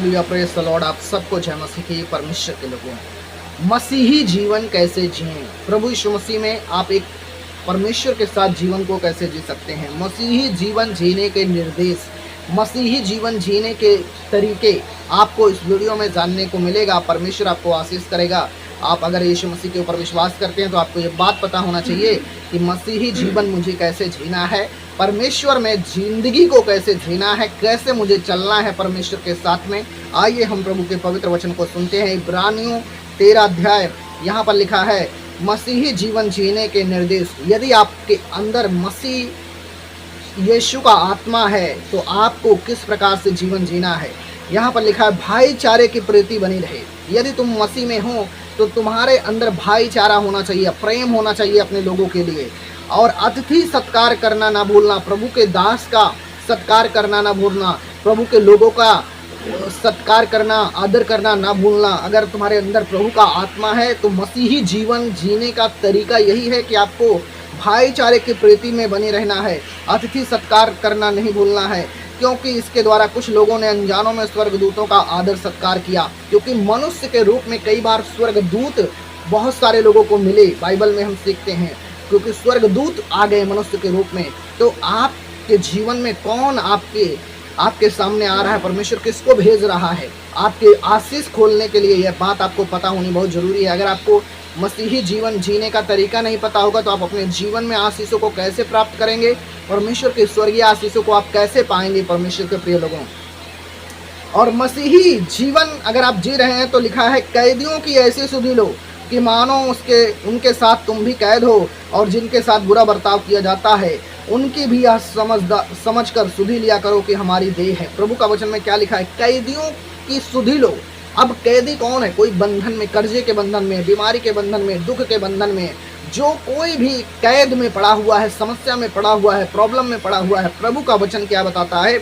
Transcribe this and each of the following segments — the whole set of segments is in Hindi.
Hallelujah, praise the Lord. आप सबको जय मसीह की। परमेश्वर के लोगों, मसीही जीवन कैसे जिएं? प्रभु यीशु मसीह में आप एक परमेश्वर के साथ जीवन को कैसे जी सकते हैं? मसीही जीवन जीने के निर्देश, मसीही जीवन जीने के तरीके आपको इस वीडियो में जानने को मिलेगा। परमेश्वर आपको आशीष करेगा। आप अगर यीशु मसीह के ऊपर विश्वास करते हैं तो आपको ये बात पता होना चाहिए कि मसीही जीवन मुझे कैसे जीना है, परमेश्वर में ज़िंदगी को कैसे जीना है, कैसे मुझे चलना है परमेश्वर के साथ में। आइए हम प्रभु के पवित्र वचन को सुनते हैं। इब्रानियों 13 अध्याय, यहाँ पर लिखा है मसीही जीवन जीने के निर्देश। यदि आपके अंदर मसीह यीशु का आत्मा है तो आपको किस प्रकार से जीवन जीना है। यहाँ पर लिखा है भाईचारे की प्रीति बनी रहे। यदि तुम मसीह में हो तो तुम्हारे अंदर भाईचारा होना चाहिए, प्रेम होना चाहिए अपने लोगों के लिए, और अतिथि सत्कार करना ना भूलना। प्रभु के दास का सत्कार करना ना भूलना, प्रभु के लोगों का सत्कार करना, आदर करना ना भूलना। अगर तुम्हारे अंदर प्रभु का आत्मा है तो मसीही जीवन जीने का तरीका यही है कि आपको भाईचारे की प्रीति में बने रहना है, अतिथि सत्कार करना नहीं भूलना है। क्योंकि इसके द्वारा कुछ लोगों ने अनजानों में स्वर्गदूतों का आदर सत्कार किया, क्योंकि मनुष्य के रूप में कई बार स्वर्गदूत बहुत सारे लोगों को मिले। बाइबल में हम सीखते हैं क्योंकि स्वर्गदूत आ गए मनुष्य के रूप में। तो आपके जीवन में कौन आपके सामने आ रहा है, परमेश्वर किसको भेज रहा है आपके आशीष खोलने के लिए, यह बात आपको पता होनी बहुत ज़रूरी है। अगर आपको मसीही जीवन जीने का तरीका नहीं पता होगा तो आप अपने जीवन में आशीषों को कैसे प्राप्त करेंगे, परमेश्वर के स्वर्गीय आशीषों को आप कैसे पाएंगे परमेश्वर के प्रिय लोगों। और मसीही जीवन अगर आप जी रहे हैं तो लिखा है कैदियों की ऐसी सुधि लो कि मानो उनके साथ तुम भी कैद हो, और जिनके साथ बुरा बर्ताव किया जाता है उनकी भी यह समझ कर सुधि लिया करो कि हमारी देह है। प्रभु का वचन में क्या लिखा है, कैदियों की सुधि लो। अब कैदी कौन है? कोई बंधन में, कर्जे के बंधन में, बीमारी के बंधन में, दुख के बंधन में, जो कोई भी कैद में पड़ा हुआ है, समस्या में पड़ा हुआ है, प्रॉब्लम में पड़ा हुआ है, प्रभु का वचन क्या बताता है,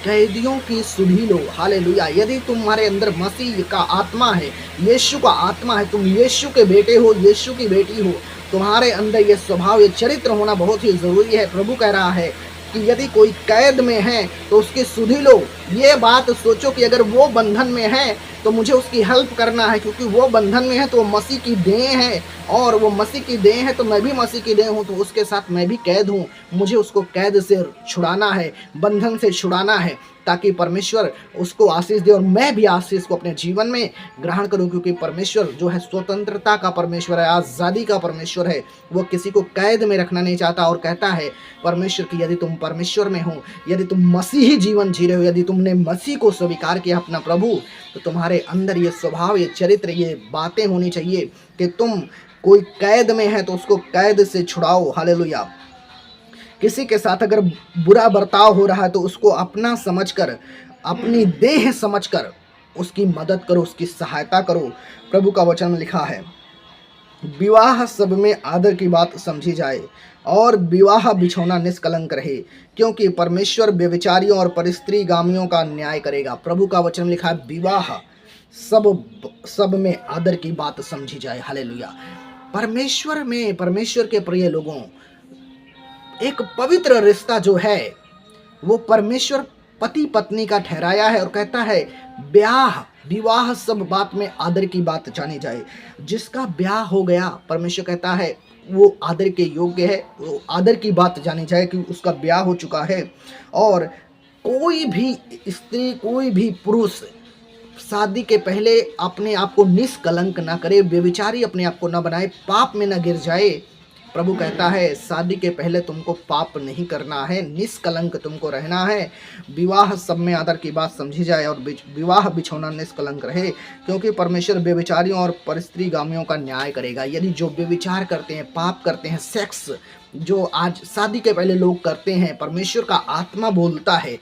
कैदियों की सुधि लो। हालेलुया। यदि तुम्हारे अंदर मसीह का आत्मा है, यीशु का आत्मा है, तुम यीशु के बेटे हो, यीशु की बेटी हो, तुम्हारे अंदर ये स्वभाव, ये चरित्र होना बहुत ही ज़रूरी है। प्रभु कह रहा है कि यदि कोई कैद में है तो उसकी सुधि लो। ये बात सोचो कि अगर वो बंधन में है तो मुझे उसकी हेल्प करना है, क्योंकि वो बंधन में है तो वो मसीह की देह है, और वो मसीह की देह है तो मैं भी मसीह की देह हूँ, तो उसके साथ मैं भी कैद हूँ। मुझे उसको कैद से छुड़ाना है, बंधन से छुड़ाना है, ताकि परमेश्वर उसको आशीष दे और मैं भी आशीष को अपने जीवन में ग्रहण करूं। क्योंकि परमेश्वर जो है स्वतंत्रता का परमेश्वर है, आज़ादी का परमेश्वर है। वो किसी को कैद में रखना नहीं चाहता, और कहता है परमेश्वर की यदि तुम परमेश्वर में हो, यदि तुम मसीही जीवन जी रहे हो, यदि तुमने मसीह को स्वीकार किया अपना प्रभु, तो तुम्हारे अंदर ये स्वभाव, ये चरित्र, ये बातें होनी चाहिए कि तुम कोई कैद में है तो उसको कैद से छुड़ाओ। हालेलुया। किसी के साथ अगर बुरा बर्ताव हो रहा है तो उसको अपना समझकर, अपनी देह समझकर उसकी मदद करो, उसकी सहायता करो। प्रभु का वचन में लिखा है विवाह सब में आदर की बात समझी जाए और विवाह बिछौना निष्कलंक रहे, क्योंकि परमेश्वर व्यभिचारियों और परस्त्रीगामियों का न्याय करेगा। प्रभु का वचन में लिखा है विवाह सब में आदर की बात समझी जाए। हालेलुया। परमेश्वर में, परमेश्वर के प्रिय लोगों, एक पवित्र रिश्ता जो है वो परमेश्वर पति पत्नी का ठहराया है, और कहता है विवाह सब बात में आदर की बात जानी जाए। जिसका ब्याह हो गया, परमेश्वर कहता है वो आदर के योग्य है, वो आदर की बात जानी जाए कि उसका ब्याह हो चुका है। और कोई भी स्त्री, कोई भी पुरुष शादी के पहले अपने आप को निष्कलंक ना करे, व्यभिचारी अपने आप को ना बनाए, पाप में ना गिर जाए। प्रभु कहता है शादी के पहले तुमको पाप नहीं करना है, निष्कलंक तुमको रहना है। विवाह सब में आदर की बात समझी जाए और विवाह बिछौना निष्कलंक रहे, क्योंकि परमेश्वर व्यभिचारियों और परस्त्रीगामियों का न्याय करेगा। यदि जो व्यभिचार करते हैं, पाप करते हैं, सेक्स जो आज शादी के पहले लोग करते हैं, परमेश्वर का आत्मा बोलता है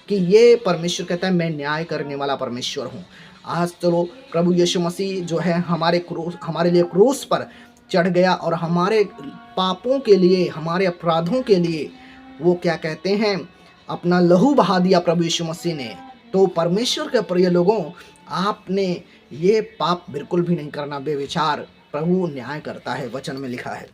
कि ये, परमेश्वर कहता है मैं न्याय करने वाला परमेश्वर हूँ। आज चलो प्रभु यीशु मसीह जो है हमारे लिए क्रूस पर चढ़ गया, और हमारे पापों के लिए, हमारे अपराधों के लिए वो क्या कहते हैं, अपना लहू बहा दिया प्रभु यीशु मसीह ने। तो परमेश्वर के प्रिय लोगों, आपने ये पाप बिल्कुल भी नहीं करना, बेविचार। प्रभु न्याय करता है, वचन में लिखा है।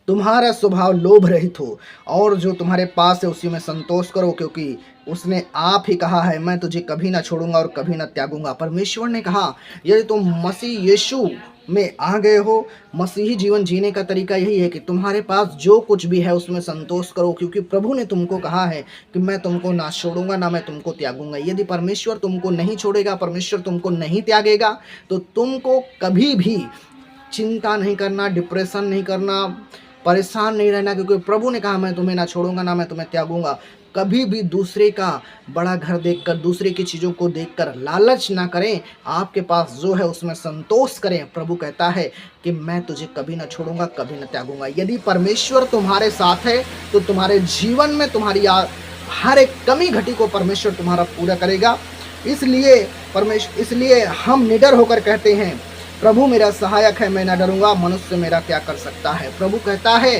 तुम्हारा स्वभाव लोभ रहित हो और जो तुम्हारे पास है उसी में संतोष करो, क्योंकि उसने आप ही कहा है, मैं तुझे कभी ना छोड़ूंगा और कभी ना त्यागूंगा। परमेश्वर ने कहा, यदि तुम मसीह यीशु में आ गए हो, मसीही जीवन जीने का तरीका यही है कि तुम्हारे पास जो कुछ भी है उसमें संतोष करो, क्योंकि प्रभु ने तुमको कहा है कि मैं तुमको ना छोड़ूंगा ना मैं तुमको त्यागूंगा। यदि परमेश्वर तुमको नहीं छोड़ेगा, परमेश्वर तुमको नहीं त्यागेगा, तो तुमको कभी भी चिंता नहीं करना, डिप्रेशन नहीं करना, परेशान नहीं रहना, क्योंकि प्रभु ने कहा, मैं तुम्हें ना छोड़ूंगा ना मैं तुम्हें त्यागूंगा। कभी भी दूसरे का बड़ा घर देखकर, दूसरे की चीज़ों को देखकर लालच ना करें, आपके पास जो है उसमें संतोष करें। प्रभु कहता है कि मैं तुझे कभी ना छोड़ूंगा, कभी ना त्यागूंगा। यदि परमेश्वर तुम्हारे साथ है तो तुम्हारे जीवन में तुम्हारी हर एक कमी घटी को परमेश्वर तुम्हारा पूरा करेगा। इसलिए हम निडर होकर कहते हैं, प्रभु मेरा सहायक है, मैं ना डरूंगा, मनुष्य मेरा क्या कर सकता है। प्रभु कहता है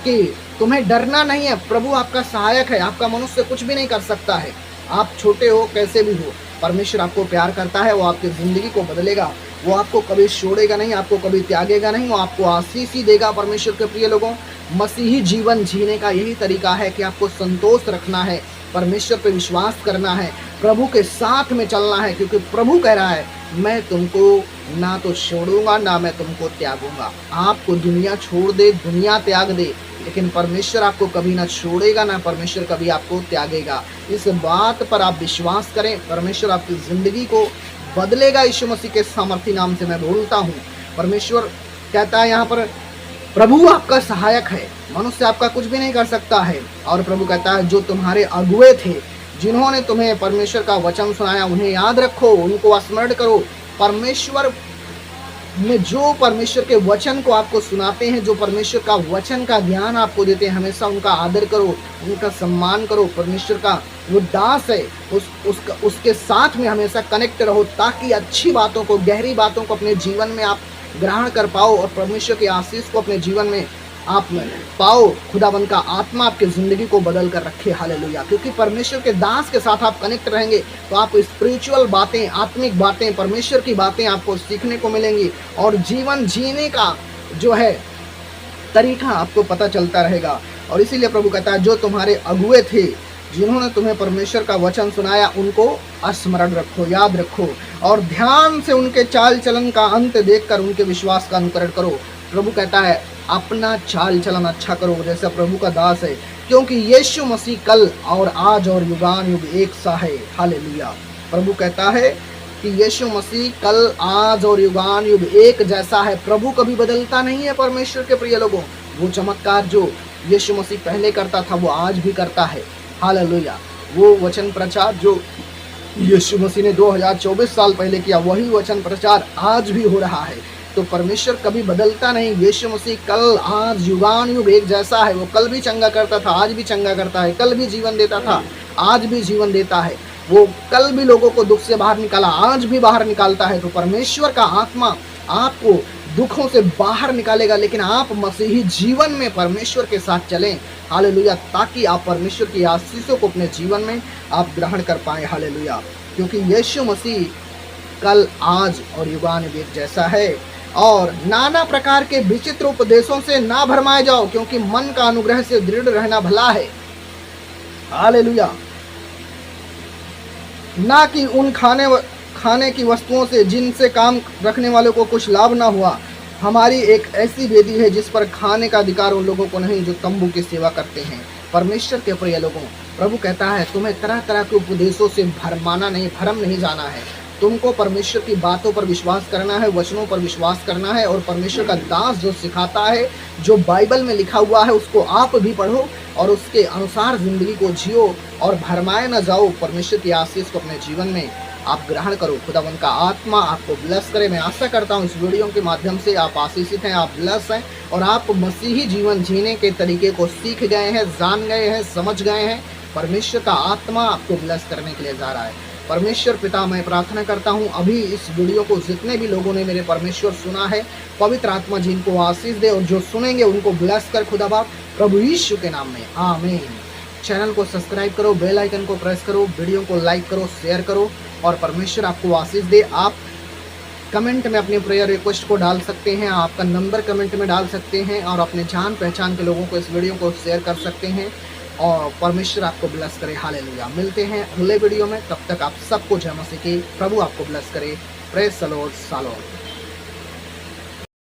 कि तुम्हें डरना नहीं है, प्रभु आपका सहायक है, आपका मनुष्य कुछ भी नहीं कर सकता है। आप छोटे हो कैसे भी हो, परमेश्वर आपको प्यार करता है, वो आपकी ज़िंदगी को बदलेगा, वो आपको कभी छोड़ेगा नहीं, आपको कभी त्यागेगा नहीं, वो आपको आशीष ही देगा। परमेश्वर के प्रिय लोगों, मसीही जीवन जीने का यही तरीका है कि आपको संतोष रखना है, परमेश्वर पर विश्वास करना है, प्रभु के साथ में चलना है, क्योंकि प्रभु कह रहा है, मैं तुमको ना तो छोड़ूंगा ना मैं तुमको त्यागूंगा। आपको दुनिया छोड़ दे, दुनिया त्याग दे, लेकिन परमेश्वर आपको कभी ना छोड़ेगा ना परमेश्वर कभी आपको त्यागेगा। इस बात पर आप विश्वास करें, परमेश्वर आपकी ज़िंदगी को बदलेगा। यीशु मसीह के सामर्थी नाम से मैं बोलता हूँ। परमेश्वर कहता है यहाँ पर, प्रभु आपका सहायक है, मनुष्य आपका कुछ भी नहीं कर सकता है। और प्रभु कहता है, जो तुम्हारे अगुए थे, जिन्होंने तुम्हें परमेश्वर का वचन सुनाया, उन्हें याद रखो, उनको स्मरण करो। परमेश्वर में जो परमेश्वर के वचन को आपको सुनाते हैं, जो परमेश्वर का वचन का ज्ञान आपको देते हैं, हमेशा उनका आदर करो, उनका सम्मान करो। परमेश्वर का वो दास है, उसके साथ में हमेशा कनेक्ट रहो, ताकि अच्छी बातों को, गहरी बातों को अपने जीवन में आप ग्रहण कर पाओ और परमेश्वर की आशीष को अपने जीवन में आप पाओ। खुदावंद का आत्मा आपकी ज़िंदगी को बदल कर रखे। हालेलुया। क्योंकि परमेश्वर के दास के साथ आप कनेक्ट रहेंगे तो आप स्पिरिचुअल बातें, आत्मिक बातें, परमेश्वर की बातें आपको सीखने को मिलेंगी और जीवन जीने का जो है तरीका आपको पता चलता रहेगा। और इसीलिए प्रभु कहता है, जो तुम्हारे अगुए थे, जिन्होंने तुम्हें परमेश्वर का वचन सुनाया, उनको स्मरण रखो, याद रखो और ध्यान से उनके चाल चलन का अंत देखकर उनके विश्वास का अनुकरण करो। प्रभु कहता है, अपना चाल चलन अच्छा करो जैसा प्रभु का दास है, क्योंकि यीशु मसीह कल और आज और युगान युग एक सा है। हालेलुया। प्रभु कहता है कि यीशु मसीह कल, आज और युगान युग एक जैसा है। प्रभु कभी बदलता नहीं है। परमेश्वर के प्रिय लोगों, वो चमत्कार जो यीशु मसीह पहले करता था वो आज भी करता है। हालेलुया। वो वचन प्रचार जो यीशु मसीह ने 2024 साल पहले किया, वही वचन प्रचार आज भी हो रहा है। तो परमेश्वर कभी बदलता नहीं। यीशु मसीह कल, आज, युगान युग एक जैसा है। वो कल भी चंगा करता था, आज भी चंगा करता है, कल भी जीवन देता था, आज भी जीवन देता है। वो कल भी लोगों को दुख से बाहर निकाला, आज भी बाहर निकालता है। तो परमेश्वर का आत्मा आपको दुखों से बाहर निकालेगा, लेकिन आप मसीही जीवन में परमेश्वर के साथ चलें। हालेलुया। ताकि आप परमेश्वर की आशीषों को अपने जीवन में आप ग्रहण कर पाएं। हालेलुया। क्योंकि यीशु मसीह कल, आज और युगान युग एक जैसा है। और नाना प्रकार के विचित्र उपदेशों से ना भरमाए जाओ, क्योंकि मन का अनुग्रह से दृढ़ रहना भला है। हालेलुया। ना कि उन खाने की वस्तुओं से जिनसे काम रखने वालों को कुछ लाभ ना हुआ। हमारी एक ऐसी वेदी है जिस पर खाने का अधिकार उन लोगों को नहीं जो तंबू की सेवा करते हैं। परमेश्वर के प्रिय लोगों, प्रभु कहता है, तुम्हें तरह तरह के उपदेशों से भरम नहीं जाना है। तुमको परमेश्वर की बातों पर विश्वास करना है, वचनों पर विश्वास करना है और परमेश्वर का दास जो सिखाता है, जो बाइबल में लिखा हुआ है, उसको आप भी पढ़ो और उसके अनुसार ज़िंदगी को जियो और भरमाए ना जाओ। परमेश्वर की आशीष को अपने जीवन में आप ग्रहण करो। खुदावंद का आत्मा आपको ब्लेस करे। मैं आशा करता हूँ इस वीडियो के माध्यम से आप आशीषित हैं, आप ब्लेस हैं और आप मसीही जीवन जीने के तरीके को सीख गए हैं, जान गए हैं, समझ गए हैं। परमेश्वर का आत्मा आपको ब्लेस करने के लिए जा रहा है। परमेश्वर पिता, मैं प्रार्थना करता हूँ अभी इस वीडियो को जितने भी लोगों ने मेरे परमेश्वर सुना है, पवित्र आत्मा जिनको आशीष दे और जो सुनेंगे उनको ब्लेस कर खुदा बाप, प्रभु यीशु के नाम में, आमीन। चैनल को सब्सक्राइब करो, बेल आइकन को प्रेस करो, वीडियो को लाइक करो, शेयर करो और परमेश्वर आपको आशीष दे। आप कमेंट में अपनी प्रेयर रिक्वेस्ट को डाल सकते हैं, आपका नंबर कमेंट में डाल सकते हैं और अपने जान पहचान के लोगों को इस वीडियो को शेयर कर सकते हैं और परमेश्वर आपको ब्लेस करे। हालेलुया। मिलते हैं अगले वीडियो में, तब तक आप सबको जय मसीह की। प्रभु आपको ब्लेस करे। Praise the Lord. शालोम।